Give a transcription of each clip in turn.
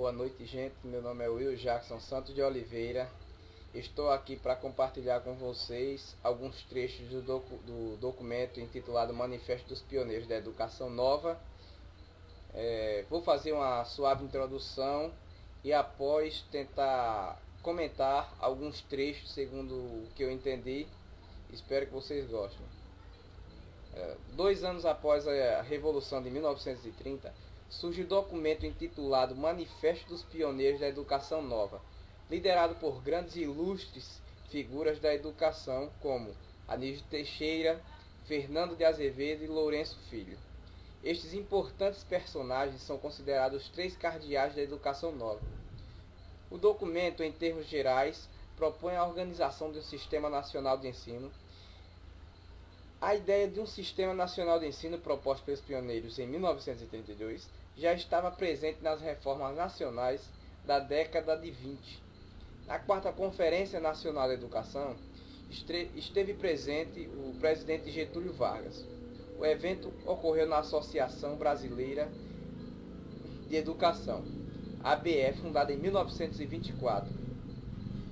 Boa noite, gente. Meu nome é Will Jackson Santos de Oliveira. Estou aqui para compartilhar com vocês alguns trechos do documento intitulado Manifesto dos Pioneiros da Educação Nova. Vou fazer uma suave introdução e após tentar comentar alguns trechos segundo o que eu entendi. Espero que vocês gostem. 2 anos após a Revolução de 1930, surge o documento intitulado Manifesto dos Pioneiros da Educação Nova, liderado por grandes e ilustres figuras da educação como Anísio Teixeira, Fernando de Azevedo e Lourenço Filho. Estes importantes personagens são considerados os 3 cardeais da educação nova. O documento, em termos gerais, propõe a organização de um sistema nacional de ensino. A ideia de um sistema nacional de ensino proposto pelos pioneiros em 1932 já estava presente nas reformas nacionais da década de 20. Na 4ª Conferência Nacional da Educação, esteve presente o presidente Getúlio Vargas. O evento ocorreu na Associação Brasileira de Educação, ABE, fundada em 1924,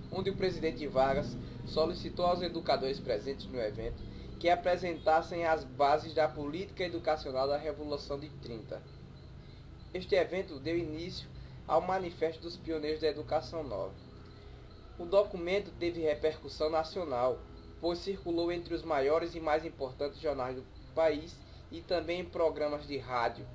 onde o presidente Vargas solicitou aos educadores presentes no evento que apresentassem as bases da política educacional da Revolução de 30. Este evento deu início ao Manifesto dos Pioneiros da Educação Nova. O documento teve repercussão nacional, pois circulou entre os maiores e mais importantes jornais do país e também em programas de rádio.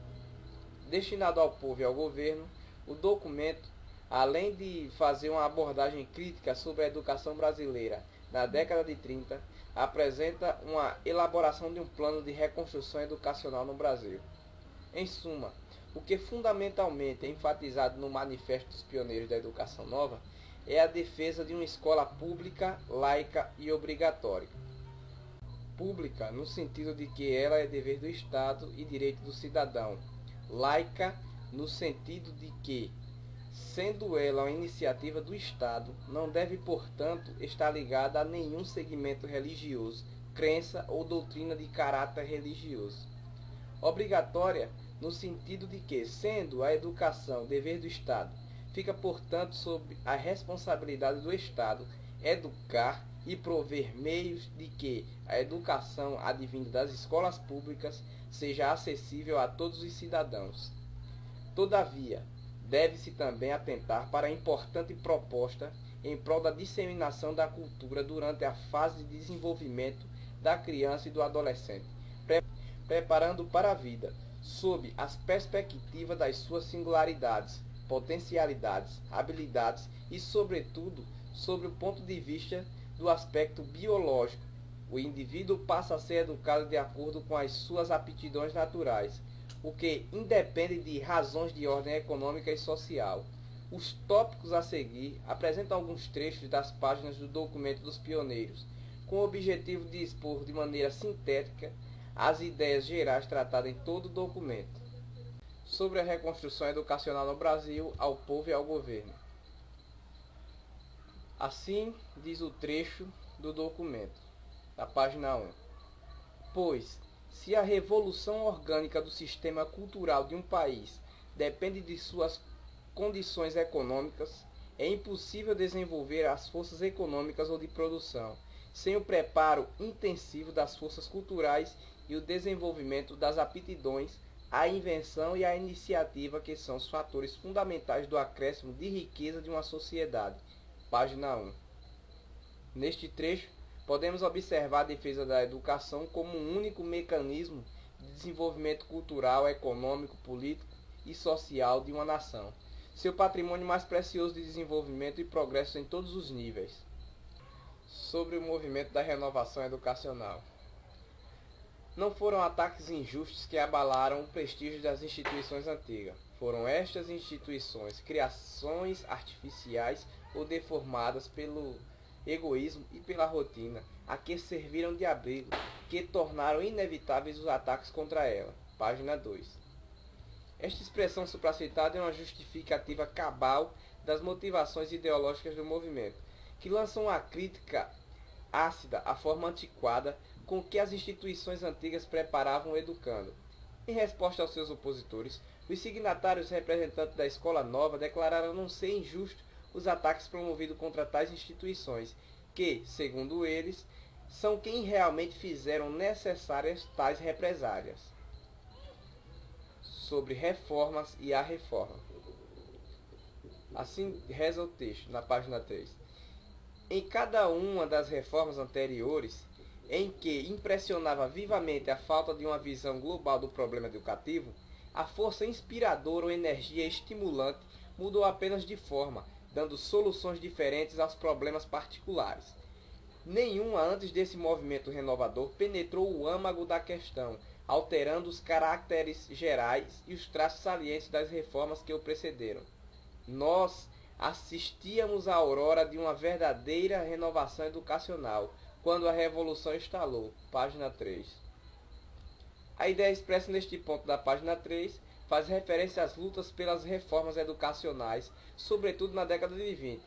Destinado ao povo e ao governo, o documento, além de fazer uma abordagem crítica sobre a educação brasileira na década de 30, apresenta uma elaboração de um plano de reconstrução educacional no Brasil. Em suma, o que fundamentalmente é enfatizado no Manifesto dos Pioneiros da Educação Nova é a defesa de uma escola pública, laica e obrigatória. Pública no sentido de que ela é dever do Estado e direito do cidadão. Laica no sentido de que, sendo ela uma iniciativa do Estado, não deve, portanto, estar ligada a nenhum segmento religioso, crença ou doutrina de caráter religioso. Obrigatória no sentido de que, sendo a educação dever do Estado, fica, portanto, sob a responsabilidade do Estado educar e prover meios de que a educação advinda das escolas públicas seja acessível a todos os cidadãos. Todavia, deve-se também atentar para a importante proposta em prol da disseminação da cultura durante a fase de desenvolvimento da criança e do adolescente, preparando para a vida, sob as perspectivas das suas singularidades, potencialidades, habilidades e, sobretudo, sobre o ponto de vista do aspecto biológico. O indivíduo passa a ser educado de acordo com as suas aptidões naturais, o que independe de razões de ordem econômica e social. Os tópicos a seguir apresentam alguns trechos das páginas do documento dos pioneiros, com o objetivo de expor de maneira sintética as ideias gerais tratadas em todo o documento. Sobre a reconstrução educacional no Brasil, ao povo e ao governo. Assim diz o trecho do documento, da página 1. Pois, se a revolução orgânica do sistema cultural de um país depende de suas condições econômicas, é impossível desenvolver as forças econômicas ou de produção sem o preparo intensivo das forças culturais e o desenvolvimento das aptidões, a invenção e a iniciativa, que são os fatores fundamentais do acréscimo de riqueza de uma sociedade. Página 1. Neste trecho, podemos observar a defesa da educação como um único mecanismo de desenvolvimento cultural, econômico, político e social de uma nação, seu patrimônio mais precioso de desenvolvimento e progresso em todos os níveis. Sobre o movimento da renovação educacional. Não foram ataques injustos que abalaram o prestígio das instituições antigas. Foram estas instituições criações artificiais ou deformadas pelo egoísmo e pela rotina, a que serviram de abrigo, que tornaram inevitáveis os ataques contra ela. Página 2. Esta expressão supracitada é uma justificativa cabal das motivações ideológicas do movimento, que lançam uma crítica ácida à forma antiquada com que as instituições antigas preparavam o educando. Em resposta aos seus opositores, Os signatários representantes da Escola Nova declararam não ser injusto os ataques promovidos contra tais instituições, que, segundo eles, são quem realmente fizeram necessárias tais represálias. Sobre reformas e a reforma. Assim reza o texto, na página 3. Em cada uma das reformas anteriores, em que impressionava vivamente a falta de uma visão global do problema educativo, a força inspiradora ou energia estimulante mudou apenas de forma, dando soluções diferentes aos problemas particulares. Nenhuma antes desse movimento renovador penetrou o âmago da questão, alterando os caracteres gerais e os traços salientes das reformas que o precederam. Nós assistíamos à aurora de uma verdadeira renovação educacional, quando a Revolução instalou. Página 3. A ideia expressa neste ponto da página 3 faz referência às lutas pelas reformas educacionais, sobretudo na década de 20.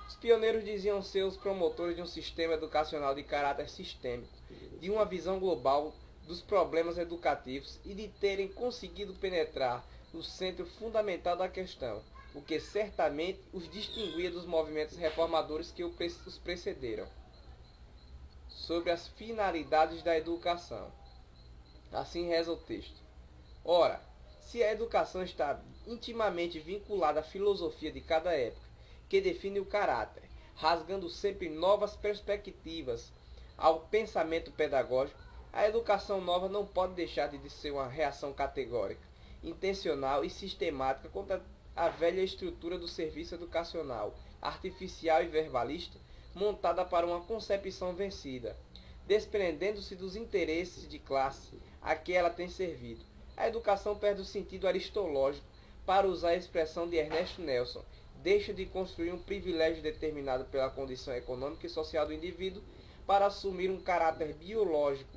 Os pioneiros diziam ser os promotores de um sistema educacional de caráter sistêmico, de uma visão global dos problemas educativos e de terem conseguido penetrar no centro fundamental da questão, o que certamente os distinguia dos movimentos reformadores que os precederam. Sobre as finalidades da educação. Assim reza o texto. Ora, se a educação está intimamente vinculada à filosofia de cada época, que define o caráter, rasgando sempre novas perspectivas ao pensamento pedagógico, a educação nova não pode deixar de ser uma reação categórica, intencional e sistemática contra a velha estrutura do serviço educacional, artificial e verbalista, montada para uma concepção vencida, desprendendo-se dos interesses de classe a que ela tem servido. A educação perde o sentido aristológico, para usar a expressão de Ernesto Nelson, deixa de construir um privilégio determinado pela condição econômica e social do indivíduo para assumir um caráter biológico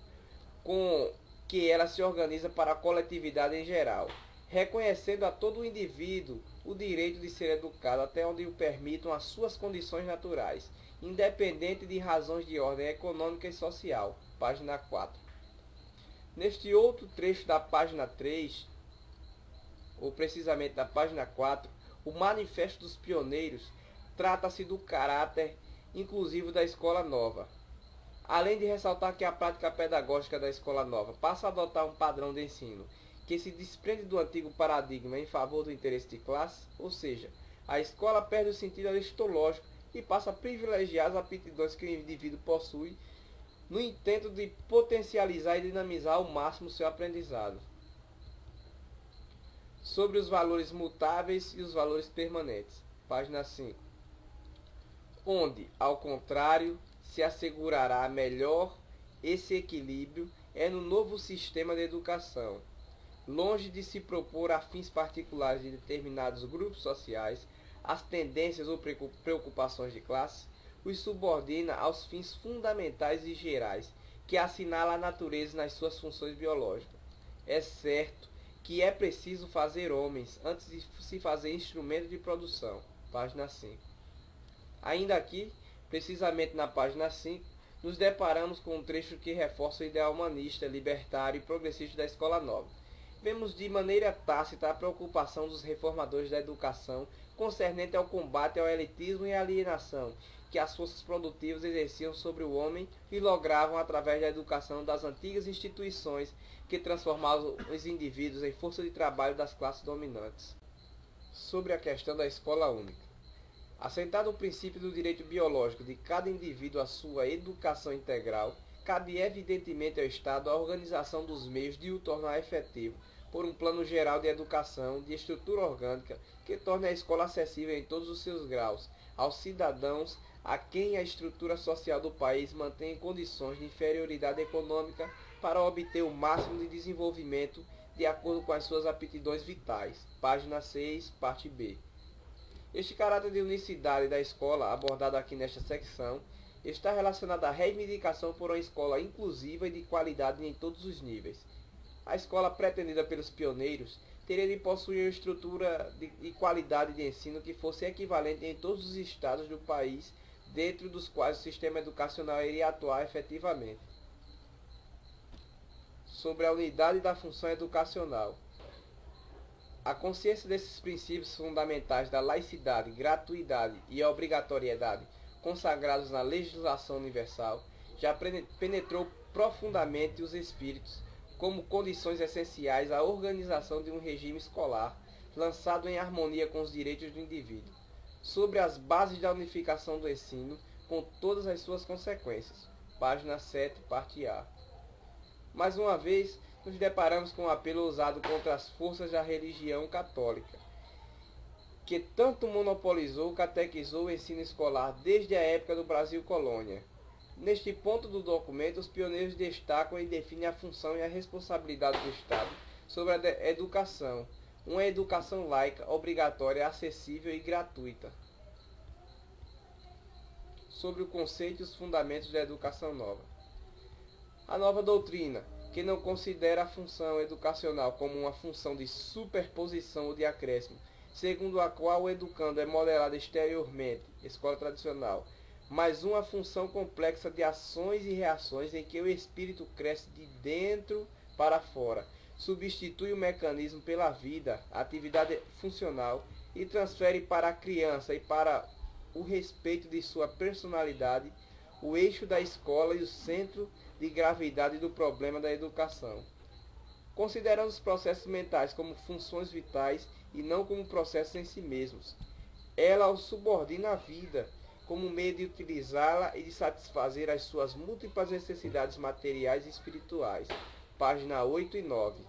com que ela se organiza para a coletividade em geral, reconhecendo a todo o indivíduo o direito de ser educado até onde o permitam as suas condições naturais, independente de razões de ordem econômica e social. Página 4. Neste outro trecho da página 3, ou precisamente da página 4, o Manifesto dos Pioneiros trata-se do caráter inclusivo da Escola Nova. Além de ressaltar que a prática pedagógica da Escola Nova passa a adotar um padrão de ensino que se desprende do antigo paradigma em favor do interesse de classe, ou seja, a escola perde o sentido aristológico e passa a privilegiar as aptidões que o indivíduo possui no intento de potencializar e dinamizar ao máximo seu aprendizado. Sobre os valores mutáveis e os valores permanentes. Página 5. Onde, ao contrário, se assegurará melhor esse equilíbrio é no novo sistema de educação. Longe de se propor a fins particulares de determinados grupos sociais, as tendências ou preocupações de classe, os subordina aos fins fundamentais e gerais, que assinala a natureza nas suas funções biológicas. É certo que é preciso fazer homens antes de se fazer instrumento de produção. Página 5. Ainda aqui, precisamente na página 5, nos deparamos com um trecho que reforça o ideal humanista, libertário e progressista da Escola Nova. Vemos de maneira tácita a preocupação dos reformadores da educação concernente ao combate ao elitismo e à alienação que as forças produtivas exerciam sobre o homem e logravam através da educação das antigas instituições que transformavam os indivíduos em força de trabalho das classes dominantes. Sobre a questão da escola única. Assentado o princípio do direito biológico de cada indivíduo à sua educação integral, cabe evidentemente ao Estado a organização dos meios de o tornar efetivo, por um plano geral de educação, de estrutura orgânica, que torne a escola acessível em todos os seus graus, aos cidadãos a quem a estrutura social do país mantém em condições de inferioridade econômica para obter o máximo de desenvolvimento de acordo com as suas aptidões vitais. Página 6, parte B. Este caráter de unicidade da escola, abordado aqui nesta secção, está relacionado à reivindicação por uma escola inclusiva e de qualidade em todos os níveis. A escola pretendida pelos pioneiros teria de possuir uma estrutura e qualidade de ensino que fosse equivalente em todos os estados do país, dentro dos quais o sistema educacional iria atuar efetivamente. Sobre a unidade da função educacional. A consciência desses princípios fundamentais da laicidade, gratuidade e obrigatoriedade, consagrados na legislação universal, já penetrou profundamente os espíritos como condições essenciais à organização de um regime escolar lançado em harmonia com os direitos do indivíduo, sobre as bases da unificação do ensino, com todas as suas consequências. Página 7, parte A. Mais uma vez, nos deparamos com um apelo usado contra as forças da religião católica, que tanto monopolizou, catequizou o ensino escolar desde a época do Brasil colônia. Neste ponto do documento, os pioneiros destacam e definem a função e a responsabilidade do Estado sobre a educação, uma educação laica, obrigatória, acessível e gratuita. Sobre o conceito e os fundamentos da educação nova. A nova doutrina, que não considera a função educacional como uma função de superposição ou de acréscimo, segundo a qual o educando é modelado exteriormente, escola tradicional, mas uma função complexa de ações e reações em que o espírito cresce de dentro para fora, substitui o mecanismo pela vida, atividade funcional, e transfere para a criança e para o respeito de sua personalidade o eixo da escola e o centro de gravidade do problema da educação. Considerando os processos mentais como funções vitais e não como processos em si mesmos, ela os subordina à vida como meio de utilizá-la e de satisfazer as suas múltiplas necessidades materiais e espirituais. Página 8 e 9.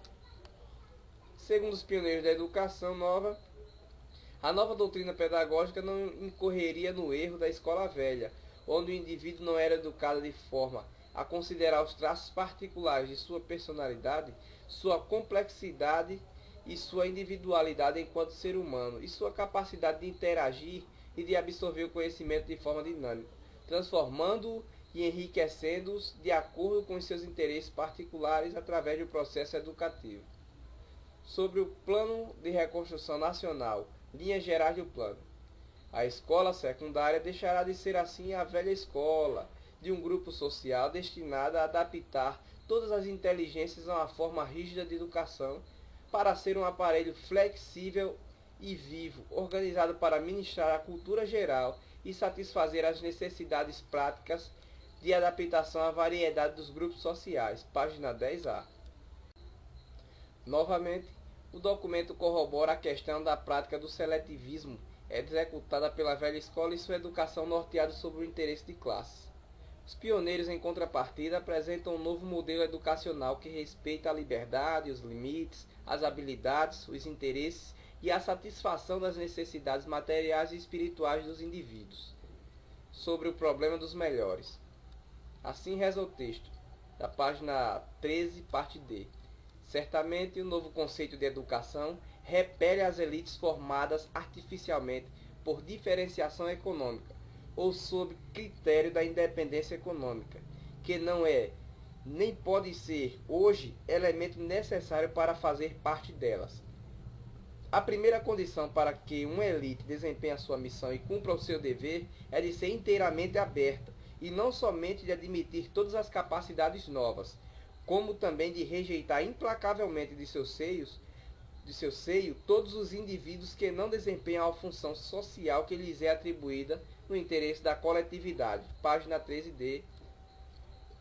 Segundo os pioneiros da educação nova, a nova doutrina pedagógica não incorreria no erro da escola velha, onde o indivíduo não era educado de forma a considerar os traços particulares de sua personalidade, sua complexidade e sua individualidade enquanto ser humano, e sua capacidade de interagir e de absorver o conhecimento de forma dinâmica, transformando-o e enriquecendo-os de acordo com os seus interesses particulares através do processo educativo. Sobre o Plano de Reconstrução Nacional, linhas gerais do plano. A escola secundária deixará de ser assim a velha escola, de um grupo social destinada a adaptar todas as inteligências a uma forma rígida de educação, para ser um aparelho flexível e vivo, organizado para ministrar a cultura geral e satisfazer as necessidades práticas de adaptação à variedade dos grupos sociais. Página 10A. Novamente, o documento corrobora a questão da prática do seletivismo executada pela velha escola e sua educação norteada sobre o interesse de classe. Os pioneiros, em contrapartida, apresentam um novo modelo educacional que respeita a liberdade, os limites, as habilidades, os interesses e a satisfação das necessidades materiais e espirituais dos indivíduos. Sobre o problema dos melhores. Assim reza o texto, da página 13, parte D. Certamente, o novo conceito de educação repele as elites formadas artificialmente por diferenciação econômica, ou sob critério da independência econômica, que não é, nem pode ser, hoje, elemento necessário para fazer parte delas. A primeira condição para que uma elite desempenhe a sua missão e cumpra o seu dever é de ser inteiramente aberta, e não somente de admitir todas as capacidades novas, como também de rejeitar implacavelmente de seu seio todos os indivíduos que não desempenham a função social que lhes é atribuída no interesse da coletividade. Página 13D.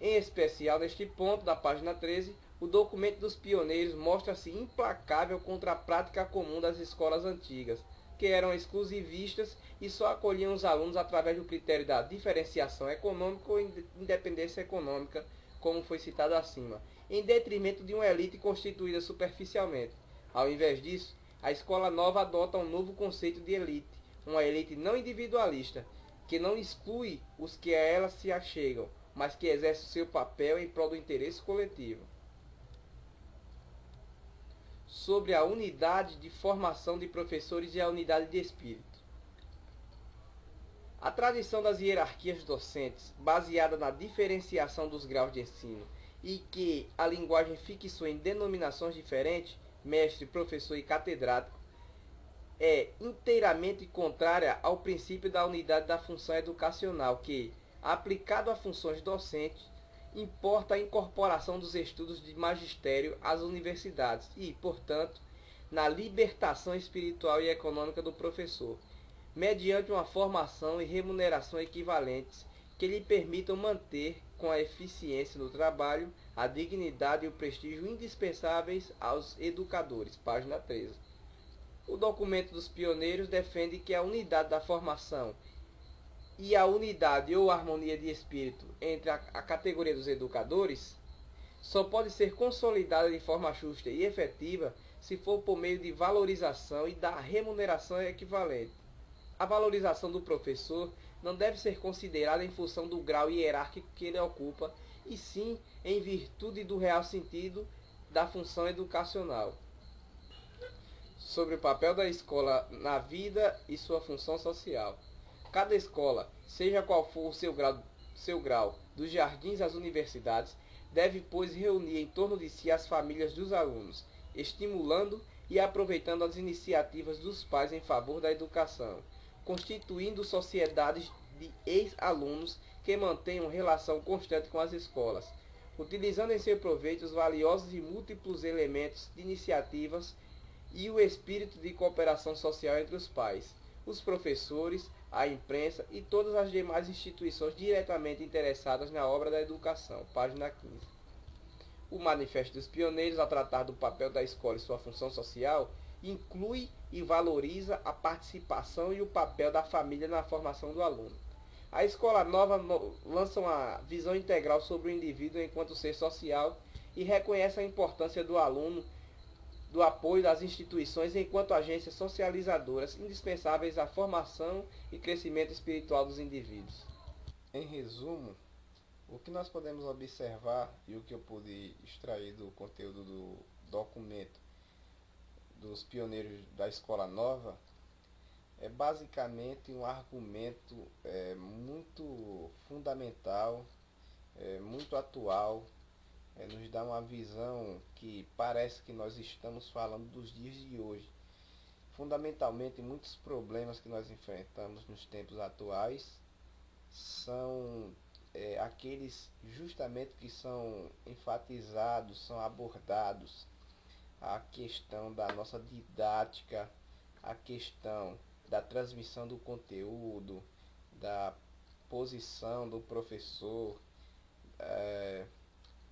Em especial, neste ponto da página 13, o documento dos pioneiros mostra-se implacável contra a prática comum das escolas antigas, que eram exclusivistas e só acolhiam os alunos através do critério da diferenciação econômica ou independência econômica, como foi citado acima, em detrimento de uma elite constituída superficialmente. Ao invés disso, a escola nova adota um novo conceito de elite, uma elite não individualista, que não exclui os que a ela se achegam, mas que exerce o seu papel em prol do interesse coletivo. Sobre a unidade de formação de professores e a unidade de espírito. A tradição das hierarquias docentes, baseada na diferenciação dos graus de ensino, e que a linguagem fixou em denominações diferentes, mestre, professor e catedrático, é inteiramente contrária ao princípio da unidade da função educacional, que, aplicado a funções docentes, importa a incorporação dos estudos de magistério às universidades e, portanto, na libertação espiritual e econômica do professor, mediante uma formação e remuneração equivalentes que lhe permitam manter com a eficiência no trabalho a dignidade e o prestígio indispensáveis aos educadores. Página 13. O documento dos pioneiros defende que a unidade da formação e a unidade ou harmonia de espírito entre a categoria dos educadores só pode ser consolidada de forma justa e efetiva se for por meio de valorização e da remuneração equivalente. A valorização do professor não deve ser considerada em função do grau hierárquico que ele ocupa, e sim em virtude do real sentido da função educacional. Sobre o papel da escola na vida e sua função social. Cada escola, seja qual for o seu grau, dos jardins às universidades, deve, pois, reunir em torno de si as famílias dos alunos, estimulando e aproveitando as iniciativas dos pais em favor da educação, constituindo sociedades de ex-alunos que mantenham relação constante com as escolas, utilizando em seu proveito os valiosos e múltiplos elementos de iniciativas e o espírito de cooperação social entre os pais, os professores, a imprensa e todas as demais instituições diretamente interessadas na obra da educação. Página 15. O Manifesto dos Pioneiros, ao tratar do papel da escola e sua função social, inclui e valoriza a participação e o papel da família na formação do aluno. A escola nova lança uma visão integral sobre o indivíduo enquanto ser social e reconhece a importância do aluno, do apoio das instituições enquanto agências socializadoras indispensáveis à formação e crescimento espiritual dos indivíduos. Em resumo, o que nós podemos observar e o que eu pude extrair do conteúdo do documento dos pioneiros da Escola Nova é basicamente um argumento muito fundamental, muito atual, nos dá uma visão que parece que nós estamos falando dos dias de hoje. Fundamentalmente, muitos problemas que nós enfrentamos nos tempos atuais são aqueles justamente que são enfatizados, são abordados, a questão da nossa didática, a questão da transmissão do conteúdo, da posição do professor,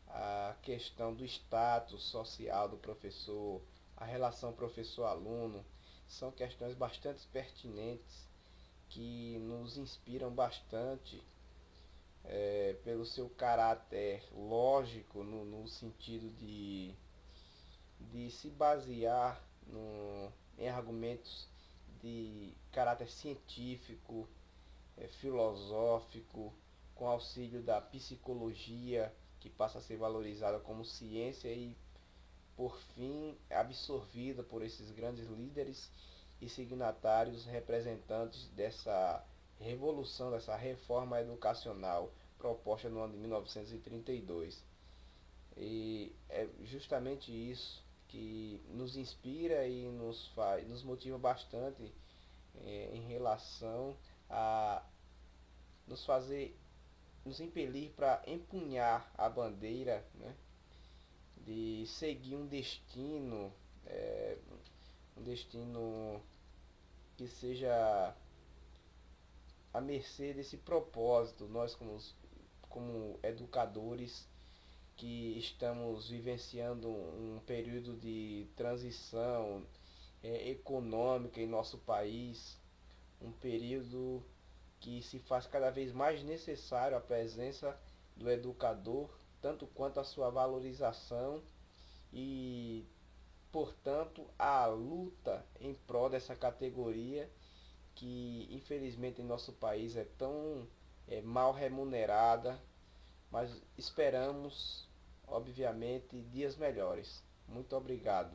a questão do status social do professor, a relação professor-aluno, são questões bastante pertinentes que nos inspiram bastante pelo seu caráter lógico, no sentido de se basear em argumentos de caráter científico, filosófico, com auxílio da psicologia, que passa a ser valorizada como ciência e, por fim, absorvida por esses grandes líderes e signatários representantes dessa revolução, dessa reforma educacional proposta no ano de 1932. E é justamente isso que nos inspira e nos motiva bastante em relação a nos impelir para empunhar a bandeira, né, de seguir um destino que seja à mercê desse propósito. Nós como educadores que estamos vivenciando um período de transição econômica em nosso país, um período que se faz cada vez mais necessário a presença do educador, tanto quanto a sua valorização e, portanto, a luta em prol dessa categoria que, infelizmente, em nosso país é tão mal remunerada, mas esperamos, obviamente, dias melhores. Muito obrigado.